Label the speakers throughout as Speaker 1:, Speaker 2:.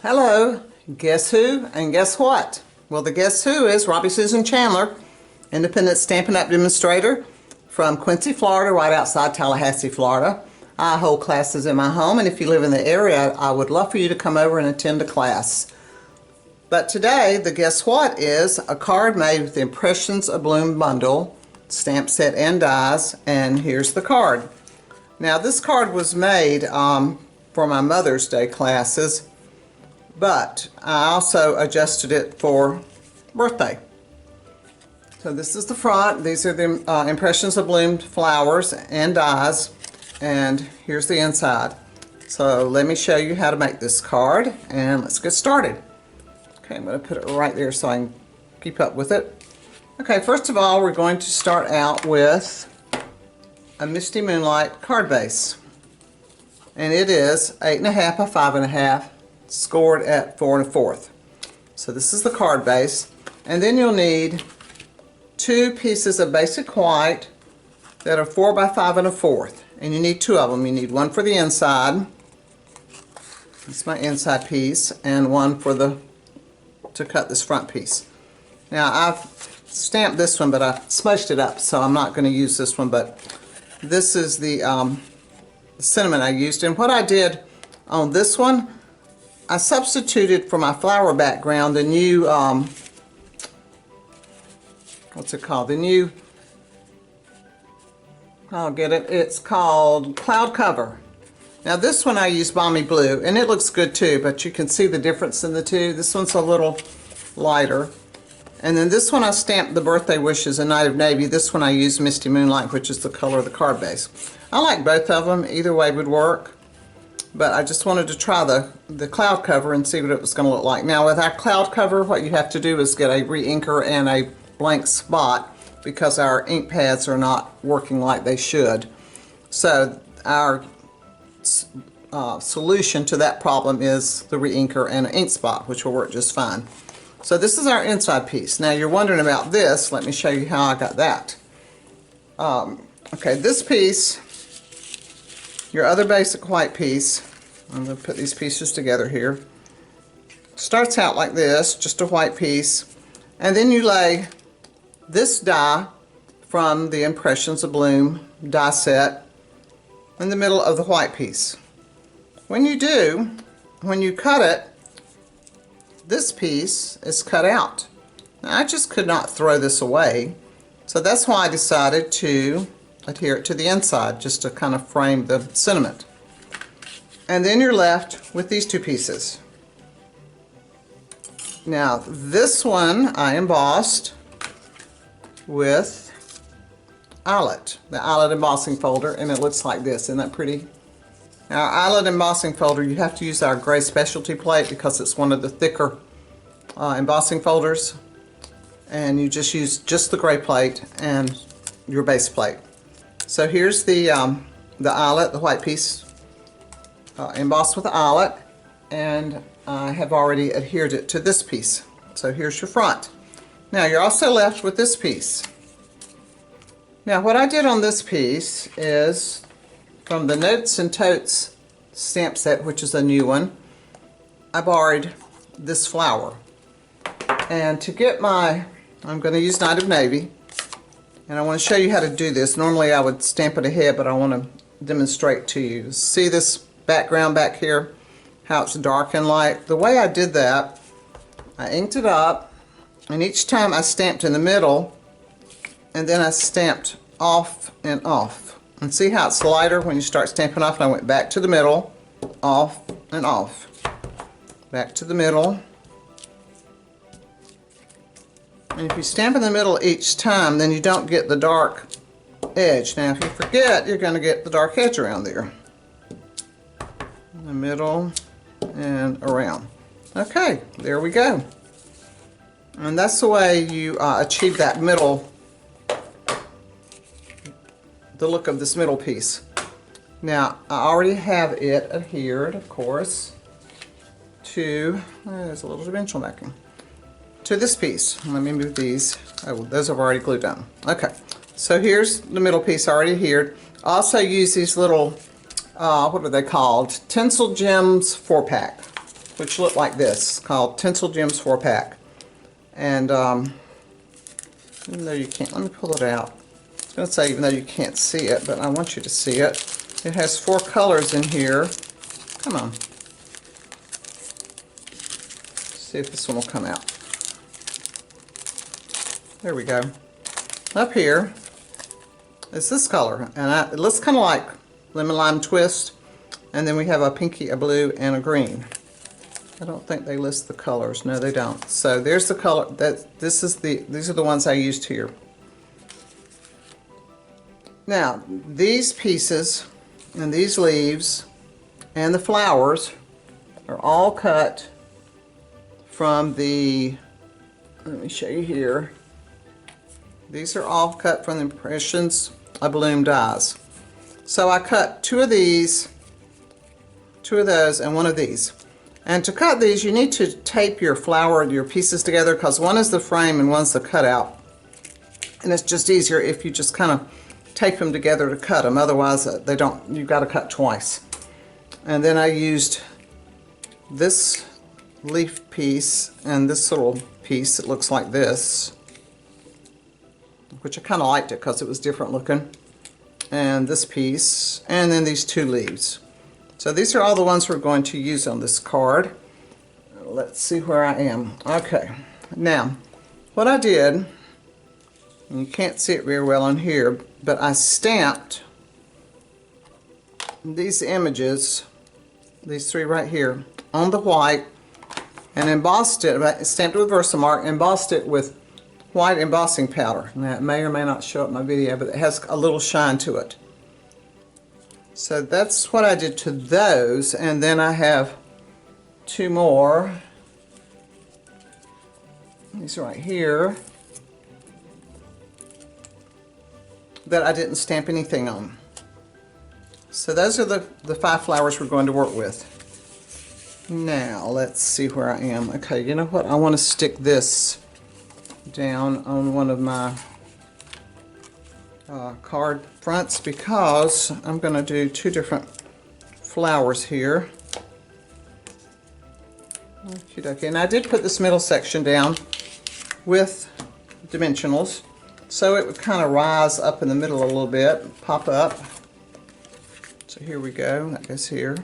Speaker 1: Hello, guess who and guess what? Well, the guess who is Robbie Susan Chandler, independent Stampin' Up! Demonstrator from Quincy, Florida, right outside Tallahassee, Florida. I hold classes in my home, and if you live in the area, I would love for you to come over and attend a class. But today, the guess what is a card made with the Impressions Abloom bundle, stamp set and dies, and here's the card. Now, this card was made for my Mother's Day classes, but I also adjusted it for birthday. So this is the front. These are the Impressions Abloom flowers and dies, and here's the inside. So let me show you how to make this card, and let's get started. Okay, I'm going to put it right there so I can keep up with it. Okay, first of all, we're going to start out with a Misty Moonlight card base, and it is 8.5 by 5.5, scored at 4 1/4. So this is the card base, and then you'll need 2 pieces of basic white that are 4 by 5 1/4, and you need 2 of them. You need one for the inside, that's my inside piece, and one for to cut this front piece. Now I've stamped this one, but I smudged it up, so I'm not going to use this one, but this is the cinnamon I used. And what I did on this one, I substituted for my flower background the new, what's it called? The new, I'll get it, it's called Cloud Cover. Now this one I use Balmy Blue, and it looks good too, but you can see the difference in the two. This one's a little lighter. And then this one I stamped the Birthday Wishes in Night of Navy. This one I used Misty Moonlight, which is the color of the card base. I like both of them. Either way would work. But I just wanted to try the cloud cover and see what it was going to look like. Now with our cloud cover, what you have to do is get a re-inker and a blank spot, because our ink pads are not working like they should. So our solution to that problem is the re-inker and an ink spot, which will work just fine. So this is our inside piece. Now you're wondering about this. Let me show you how I got that. Okay, this piece, your other basic white piece, I'm going to put these pieces together here, starts out like this, just a white piece, and then you lay this die from the Impressions Abloom die set in the middle of the white piece. When you do, when you cut it, this piece is cut out. Now, I just could not throw this away, so that's why I decided to adhere it to the inside, just to kind of frame the sentiment. And then you're left with these 2 pieces. Now this one I embossed with Eyelet, the Eyelet embossing folder, and it looks like this. Isn't that pretty? Now our Eyelet embossing folder, you have to use our gray specialty plate because it's one of the thicker embossing folders, and you just use just the gray plate and your base plate. So here's the eyelet, the white piece, embossed with eyelet, and I have already adhered it to this piece. So here's your front. Now you're also left with this piece. Now what I did on this piece is from the Notes and Totes stamp set, which is a new one, I borrowed this flower. And to get I'm going to use Night of Navy, and I want to show you how to do this. Normally I would stamp it ahead, but I want to demonstrate to you. See this background back here, how it's dark and light? The way I did that, I inked it up, and each time I stamped in the middle, and then I stamped off and off. And see how it's lighter when you start stamping off? And I went back to the middle, off and off, back to the middle. And if you stamp in the middle each time, then you don't get the dark edge. Now if you forget, you're going to get the dark edge around there. In the middle and around. Okay, there we go. And that's the way you achieve that middle, the look of this middle piece. Now I already have it adhered, of course, to, there's a little dimensional backing, to this piece. Let me move these. Oh, those I've already glued down. Okay, so here's the middle piece already adhered. I also use these little, what are they called? Tinsel Gems 4-pack. which look like this, called Tinsel Gems 4-pack. And even though you can't, let me pull it out. I was going to say even though you can't see it, but I want you to see it. It has 4 colors in here. Come on. See if this one will come out. There we go. Up here is this color, and it looks kind of like lemon lime twist. And then we have a pinky, a blue, and a green. I don't think they list the colors. No, they don't. So there's the color. These are the ones I used here. Now these pieces and these leaves and the flowers are all cut from the. Let me show you here. These are all cut from the Impressions Abloom dies. So I cut 2 of these, 2 of those, and 1 of these. And to cut these, you need to tape your flower, your pieces together, because one is the frame and one's the cutout. And it's just easier if you just kind of tape them together to cut them. Otherwise, they don't. You've got to cut twice. And then I used this leaf piece and this little piece that looks like this, which I kind of liked it because it was different looking. And this piece, and then these 2 leaves. So these are all the ones we're going to use on this card. Let's see where I am. Okay, now what I did, and you can't see it very well on here, but I stamped these images, these 3 right here, on the white, and embossed it. I stamped it with Versamark, embossed it with white embossing powder. Now it may or may not show up in my video, but it has a little shine to it. So that's what I did to those, and then I have 2 more. These are right here that I didn't stamp anything on. So those are the 5 flowers we're going to work with. Now let's see where I am. Okay, you know what? I want to stick this down on one of my card fronts because I'm going to do 2 different flowers here. Okay, and I did put this middle section down with dimensionals so it would kind of rise up in the middle a little bit, pop up. So here we go, that goes here.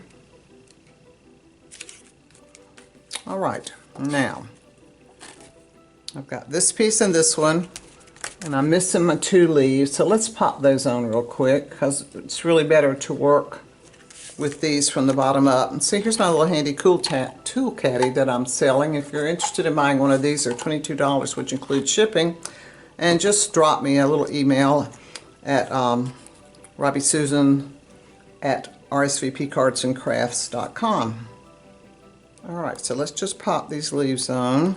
Speaker 1: Alright, now I've got this piece and this one, and I'm missing my 2 leaves, so let's pop those on real quick because it's really better to work with these from the bottom up. And see, here's my little handy tool caddy that I'm selling. If you're interested in buying one of these, they're $22, which includes shipping. And just drop me a little email at RobbieSusan@rsvpcardsandcrafts.com. Alright, so let's just pop these leaves on.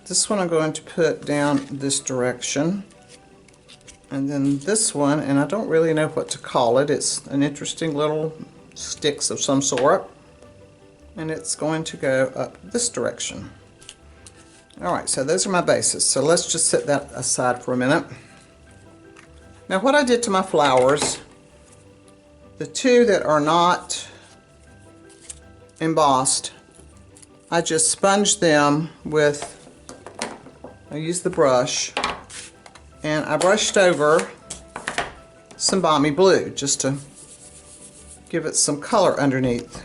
Speaker 1: This one I'm going to put down this direction. And then this one, and I don't really know what to call it. It's an interesting little sticks of some sort. And it's going to go up this direction. Alright, so those are my bases. So let's just set that aside for a minute. Now what I did to my flowers, the 2 that are not embossed, I just sponged them with, I used the brush, and I brushed over some balmy blue just to give it some color underneath.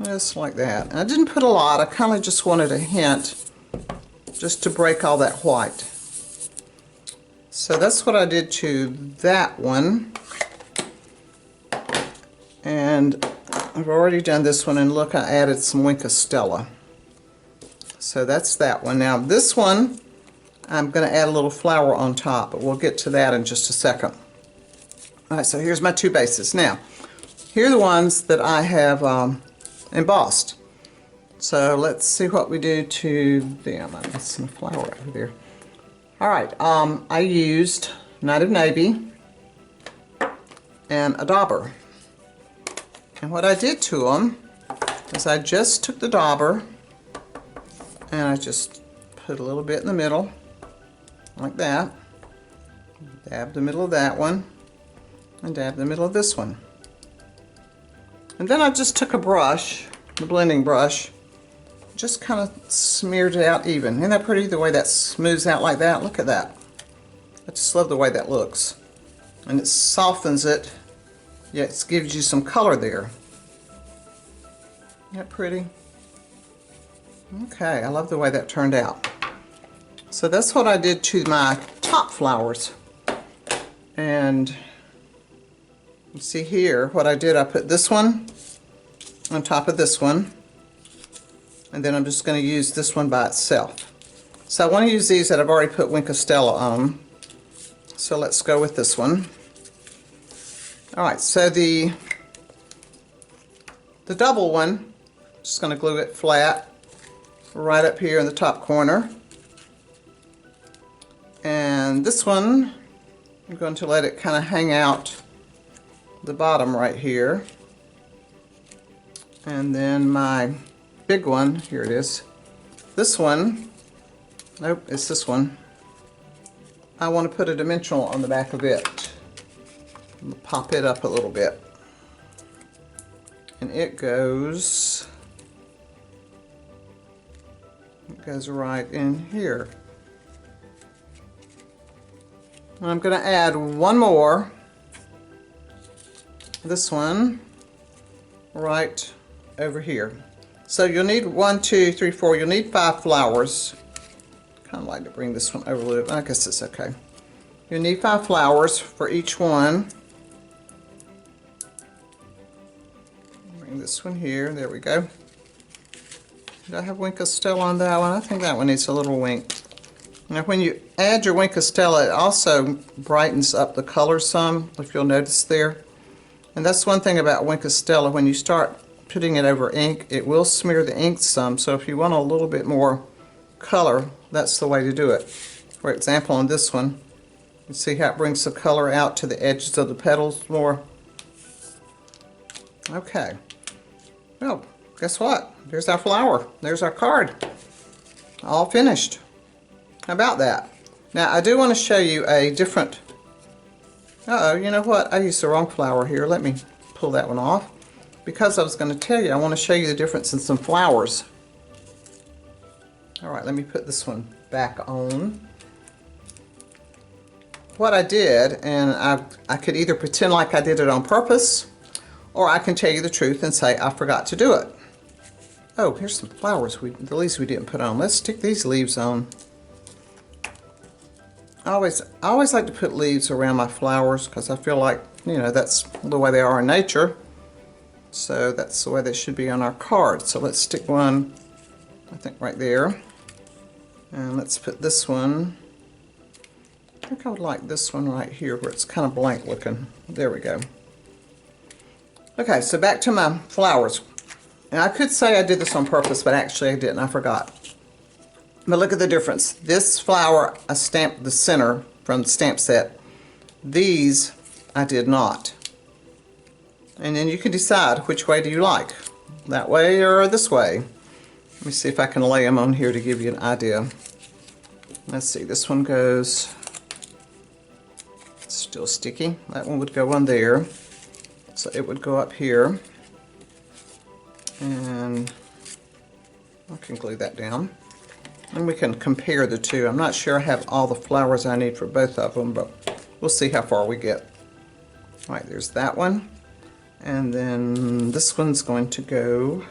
Speaker 1: Just like that. And I didn't put a lot, I kind of just wanted a hint just to break all that white. So that's what I did to that one. And I've already done this one, and look, I added some Wink of Stella. So that's that one. Now this one, I'm going to add a little flower on top, but we'll get to that in just a second. Alright, so here's my 2 bases. Now, here are the ones that I have embossed. So let's see what we do to them. I'm missing a flower over there. Alright, I used Night of Navy and a dauber. And what I did to them is I just took the dauber and I just put a little bit in the middle, like that. Dab the middle of that one, and dab the middle of this one. And then I just took a brush the blending brush, just kind of smeared it out even. Isn't that pretty, the way that smooths out like that? Look at that. I just love the way that looks. And it softens it, yet it gives you some color there. Isn't that pretty? Okay, I love the way that turned out. So that's what I did to my top flowers. And you see here what I did, I put this one on top of this one, and then I'm just going to use this one by itself. So I want to use these that I've already put Wink of Stella on. So let's go with this one. Alright, so the double one, just going to glue it flat right up here in the top corner. And this one, I'm going to let it kind of hang out the bottom right here. And then my big one, here it is. This one, nope, it's this one. I want to put a dimensional on the back of it. Pop it up a little bit. And it goes right in here. And I'm going to add one more, this one, right over here. So you'll need 1, 2, 3, 4, you'll need 5 flowers. Kind of like to bring this one over a little bit, I guess it's okay. You'll need 5 flowers for each one. Bring this one here, there we go. Did I have Wink of Stella on that one? I think that one needs a little wink. Now when you add your Wink of Stella, it also brightens up the color some, if you'll notice there. And that's one thing about Wink of Stella, when you start putting it over ink, it will smear the ink some, so if you want a little bit more color, that's the way to do it. For example, on this one, you see how it brings the color out to the edges of the petals more? Okay. Well, guess what? There's our flower. There's our card. All finished. How about that? Now, I do want to show you a different... Uh-oh, you know what? I used the wrong flower here. Let me pull that one off. Because I was going to tell you, I want to show you the difference in some flowers. Alright, let me put this one back on. What I did, and I could either pretend like I did it on purpose, or I can tell you the truth and say I forgot to do it. Oh, here's some flowers, the leaves we didn't put on. Let's stick these leaves on. I always like to put leaves around my flowers because I feel like, you know, that's the way they are in nature. So that's the way they should be on our card. So let's stick one, I think, right there. And let's put this one, I think I would like this one right here where it's kind of blank looking. There we go. Okay, so back to my flowers. And I could say I did this on purpose, but actually I didn't. I forgot. But look at the difference. This flower, I stamped the center from the stamp set. These, I did not. And then you can decide which way do you like. That way or this way. Let me see if I can lay them on here to give you an idea. Let's see, this one goes, it's still sticky. That one would go on there. So it would go up here. And I can glue that down. And we can compare the two. I'm not sure I have all the flowers I need for both of them, but we'll see how far we get. All right, there's that one. And then this one's going to go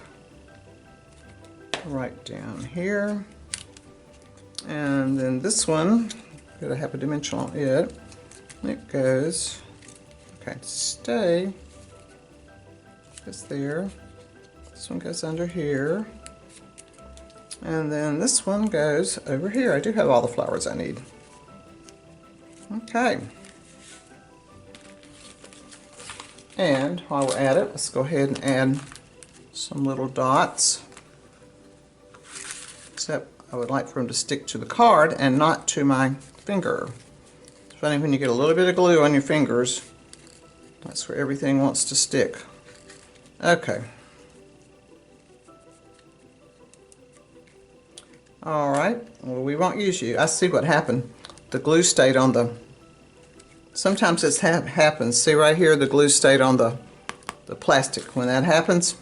Speaker 1: right down here. And then this one, gotta have a dimension on it. It goes, okay, stay. Goes there. This one goes under here. And then this one goes over here. I do have all the flowers I need. Okay. And while we're at it, let's go ahead and add some little dots. Except I would like for them to stick to the card and not to my finger. It's funny when you get a little bit of glue on your fingers, that's where everything wants to stick. Okay. Alright, well, we won't use you. I see what happened. The glue stayed on the... Sometimes this happens. See right here, the glue stayed on the plastic. When that happens,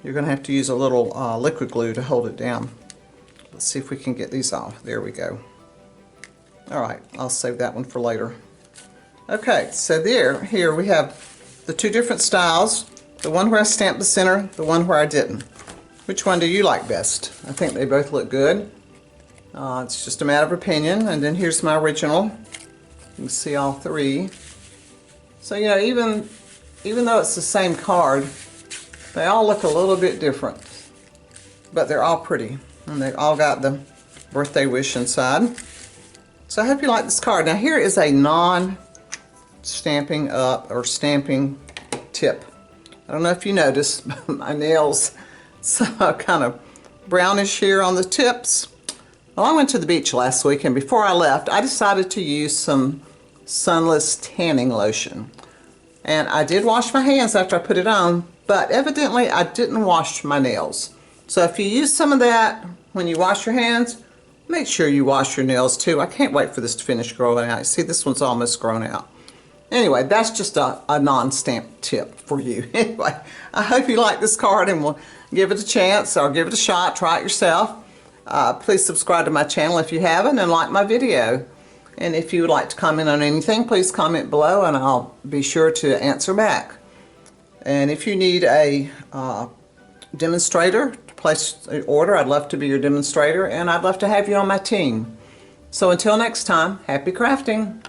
Speaker 1: you're going to have to use a little liquid glue to hold it down. Let's see if we can get these off. There we go. Alright, I'll save that one for later. Okay, so here we have the two different styles. The one where I stamped the center, the one where I didn't. Which one do you like best? I think they both look good. It's just a matter of opinion. And then here's my original. You can see all three. So, you know, even though it's the same card, they all look a little bit different. But they're all pretty. And they've all got the birthday wish inside. So I hope you like this card. Now here is a non-stamping up or stamping tip. I don't know if you noticed, but my nails are kind of brownish here on the tips. Well, I went to the beach last week, and before I left, I decided to use some sunless tanning lotion. And I did wash my hands after I put it on, but evidently I didn't wash my nails. So if you use some of that when you wash your hands, make sure you wash your nails too. I can't wait for this to finish growing out. See, this one's almost grown out. Anyway, that's just a non-stamp tip for you. Anyway, I hope you like this card and will give it a chance or give it a shot. Try it yourself. Please subscribe to my channel if you haven't and like my video. And if you would like to comment on anything, please comment below and I'll be sure to answer back. And if you need a demonstrator to place an order, I'd love to be your demonstrator and I'd love to have you on my team. So until next time, happy crafting!